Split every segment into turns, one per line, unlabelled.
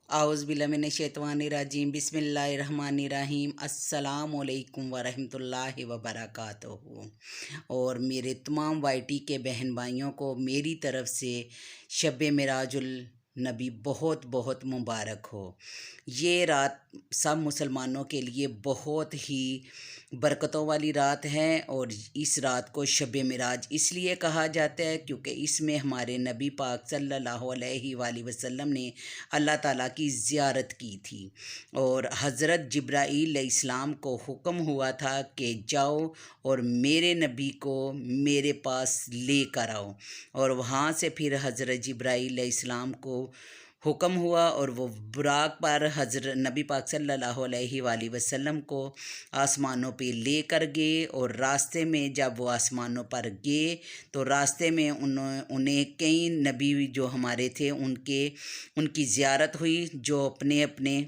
आउज़ुबिल्लाहिमिनश्शैतानिर्रजीम बिस्मिल्लाहिर्रहमानिर्रहीम अस्सलामुअलैकुम वरहमतुल्लाहि वबरकातुहू। और मेरे तमाम वाईटी के बहन भाइयों को मेरी तरफ़ से शब मिराजुल नबी बहुत बहुत मुबारक हो। ये रात सब मुसलमानों के लिए बहुत ही बरकतों वाली रात है और इस रात को शब मिराज इसलिए कहा जाता है क्योंकि इसमें हमारे नबी पाक सल्लल्लाहु अलैहि वसल्लम ने अल्लाह ताला की ज़ियारत की थी और हज़रत जिब्राईल अलैहिस्सलाम को हुक्म हुआ था कि जाओ और मेरे नबी को मेरे पास ले कर आओ। और वहाँ से फिर हज़रत जिब्राईल अलैहिस्सलाम को हुक्म हुआ और वो बुराक पर हज़रत नबी पाक सल्लल्लाहु अलैहि वसल्लम को आसमानों पे ले कर गए। और रास्ते में जब वो आसमानों पर गए तो रास्ते में उन्हें कई नबी जो हमारे थे उनकी ज़ियारत हुई, जो अपने अपने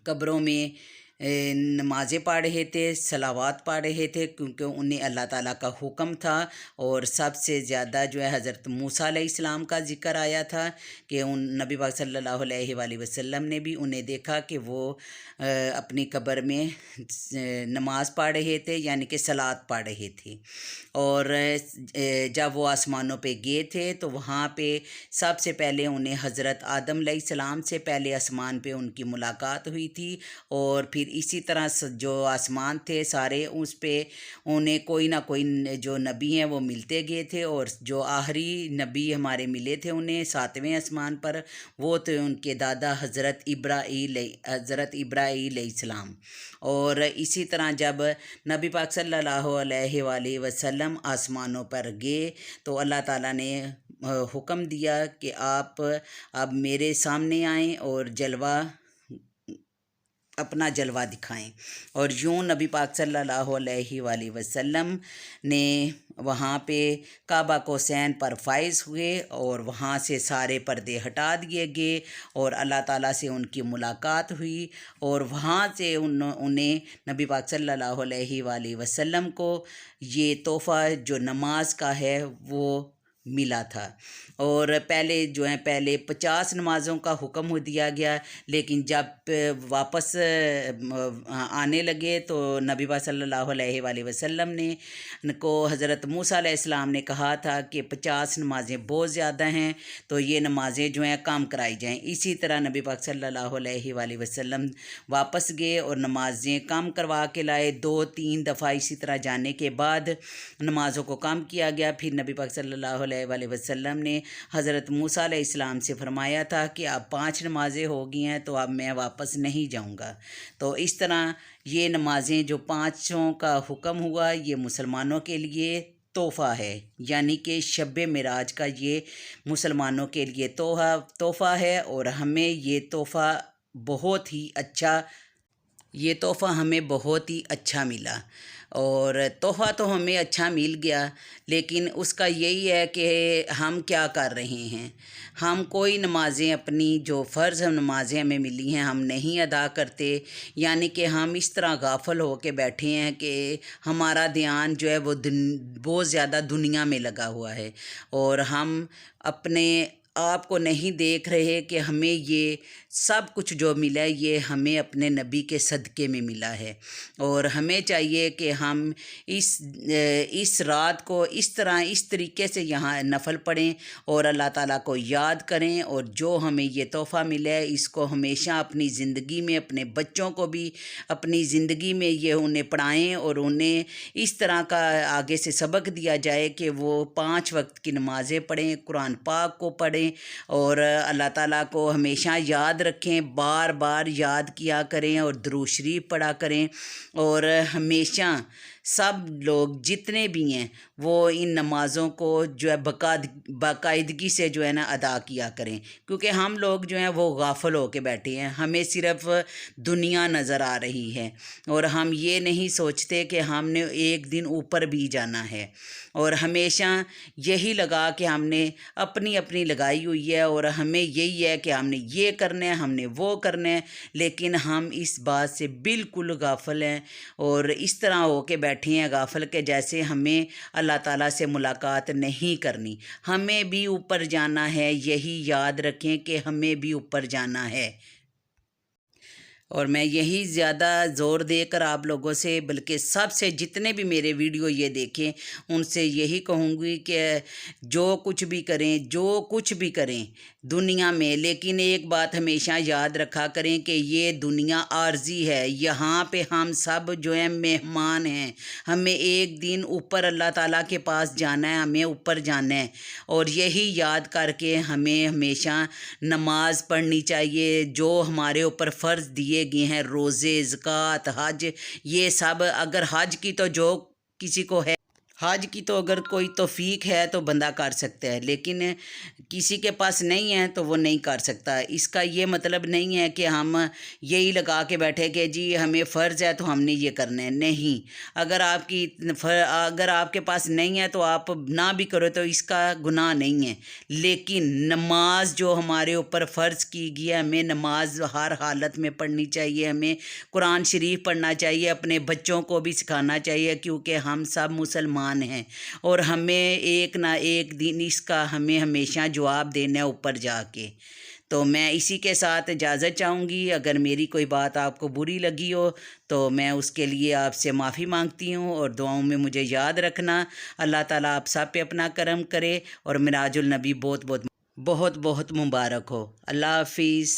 कब्रों में नमाज़ें पढ़ रहे थे, सलावात पढ़ रहे थे, क्योंकि उन्हें अल्लाह ताला का हुक्म था। और सबसे ज़्यादा जो है हज़रत मूसा अलैहिस्सलाम का ज़िक्र आया था कि उन नबी पाक सल्लल्लाहु अलैहि वसल्लम ने भी उन्हें देखा कि वो अपनी कब्र में नमाज़ पढ़ रहे थे, यानी कि सलात पढ़ रहे थे। और जब वो आसमानों पे गए थे तो वहाँ पे सबसे पहले उन्हें हज़रत आदम अलैहिस्सलाम से पहले आसमान पे उनकी मुलाकात हुई थी। और फिर इसी तरह जो आसमान थे सारे, उस पे उन्हें कोई ना कोई जो नबी हैं वो मिलते गए थे। और जो आखिरी नबी हमारे मिले थे उन्हें 7वें आसमान पर, वो थे उनके दादा हज़रत इब्राहीम अलैहिस्सलाम। और इसी तरह जब नबी पाक सल्लल्लाहु अलैहि वसल्लम आसमानों पर गए तो अल्लाह ताला ने हुक्म दिया कि आप अब मेरे सामने आएँ और अपना जलवा दिखाएं। और यूँ नबी पाक सल्लल्लाहु अलैहि वसल्लम ने वहाँ पे काबा कोसैन पर फाइज हुए और वहाँ से सारे पर्दे हटा दिए गए और अल्लाह ताला से उनकी मुलाकात हुई। और वहाँ से उन्हें नबी पाक सल्लल्लाहु अलैहि वसल्लम को ये तोहफ़ा जो नमाज का है वो मिला था। और पहले 50 नमाज़ों का हुक्म दिया गया, लेकिन जब वापस आने लगे तो नबी पाक सल्लल्लाहु अलैहि वसल्लम को हज़रत मूसा अलैहिस्सलाम ने कहा था कि 50 नमाज़ें बहुत ज़्यादा हैं, तो ये नमाज़ें जो हैं कम कराई जाएं। इसी तरह नबी पाक सल्लल्लाहु अलैहि वसल्लम वापस गए और नमाज़ें कम करवा के लाए। 2-3 दफ़ा इसी तरह जाने के बाद नमाज़ों को कम किया गया। फिर नबी पाक सल्लल्लाहु अलैहि वसल्लम ने हज़रत मूसा अलैहिस्सलाम से फरमाया था कि अब 5 नमाज़ें हो गई हैं तो अब मैं वापस नहीं जाऊंगा। तो इस तरह ये नमाज़ें जो 5 का हुक्म हुआ, ये मुसलमानों के लिए तोहफ़ा है, यानी कि शब मिराज का ये मुसलमानों के लिए तोहफ़ा है। और हमें ये तोहफ़ा हमें बहुत ही अच्छा मिला। और तोहफ़ा तो हमें अच्छा मिल गया, लेकिन उसका यही है कि हम क्या कर रहे हैं। हम कोई नमाज़ें अपनी जो फ़र्ज़ नमाज़ें हमें मिली हैं हम नहीं अदा करते, यानी कि हम इस तरह गाफिल हो के बैठे हैं कि हमारा ध्यान जो है वो बहुत ज़्यादा दुनिया में लगा हुआ है और हम अपने आप को नहीं देख रहे कि हमें ये सब कुछ जो मिला है ये हमें अपने नबी के सदक़े में मिला है। और हमें चाहिए कि हम इस रात को इस तरीके से यहाँ नफल पढ़ें और अल्लाह ताला को याद करें। और जो हमें ये तोहफ़ा मिला है इसको हमेशा अपनी ज़िंदगी में, अपने बच्चों को भी अपनी ज़िंदगी में ये उन्हें पढ़ाएँ और उन्हें इस तरह का आगे से सबक दिया जाए कि वो 5 वक्त की नमाज़ें पढ़ें, कुरान पाक को पढ़ें और अल्लाह ताला को हमेशा याद रखें, बार बार याद किया करें और दुरूद शरीफ पढ़ा करें। और हमेशा सब लोग जितने भी हैं वो इन नमाज़ों को जो है बाकायदगी से जो है ना अदा किया करें, क्योंकि हम लोग जो हैं वो गाफिल हो के बैठे हैं, हमें सिर्फ दुनिया नज़र आ रही है और हम ये नहीं सोचते कि हमने एक दिन ऊपर भी जाना है। और हमेशा यही लगा कि हमने अपनी अपनी लगाई لائی ہوئی ہے اور ہمیں یہی ہے کہ ہم نے یہ کرنا ہے، ہم نے وہ کرنا ہے، لیکن ہم اس بات سے بالکل غافل ہیں اور اس طرح ہو کے بیٹھے ہیں غافل کے جیسے ہمیں اللہ تعالیٰ سے ملاقات نہیں کرنی۔ ہمیں بھی اوپر جانا ہے، یہی یاد رکھیں کہ ہمیں بھی اوپر جانا ہے۔ اور میں یہی زیادہ زور دے کر آپ لوگوں سے، بلکہ سب سے جتنے بھی میرے ویڈیو یہ دیکھیں ان سے یہی کہوں گی کہ جو کچھ بھی کریں دنیا میں، لیکن ایک بات ہمیشہ یاد رکھا کریں کہ یہ دنیا عارضی ہے، یہاں پہ ہم سب جو ہیں مہمان ہیں۔ ہمیں ایک دن اوپر اللہ تعالیٰ کے پاس جانا ہے، ہمیں اوپر جانا ہے، اور یہی یاد کر کے ہمیں ہمیشہ نماز پڑھنی چاہیے، جو ہمارے اوپر فرض دیے گئے ہیں، روزے، زکوٰۃ، حج، یہ سب۔ اگر حج کی تو جو کسی کو ہے، حج کی تو اگر کوئی توفیق ہے تو بندہ کر سکتا ہے، لیکن کسی کے پاس نہیں ہے تو وہ نہیں کر سکتا۔ اس کا یہ مطلب نہیں ہے کہ ہم یہی لگا کے بیٹھے کہ جی ہمیں فرض ہے تو ہم نے یہ کرنا ہے، نہیں۔ اگر آپ کے پاس نہیں ہے تو آپ نہ بھی کرو تو اس کا گناہ نہیں ہے، لیکن نماز جو ہمارے اوپر فرض کی گئی ہے، ہمیں نماز ہر حالت میں پڑھنی چاہیے، ہمیں قرآن شریف پڑھنا چاہیے، اپنے بچوں کو بھی سکھانا چاہیے، کیونکہ ہم سب مسلمان ہیں اور ہمیں ایک نہ ایک دن اس کا ہمیں ہمیشہ جواب دینا ہے اوپر جا کے۔ تو میں اسی کے ساتھ اجازت چاہوں گی۔ اگر میری کوئی بات آپ کو بری لگی ہو تو میں اس کے لیے آپ سے معافی مانگتی ہوں، اور دعاؤں میں مجھے یاد رکھنا۔ اللہ تعالیٰ آپ سب پہ اپنا کرم کرے اور معراج النبی بہت بہت مبارک ہو۔ اللہ حافظ۔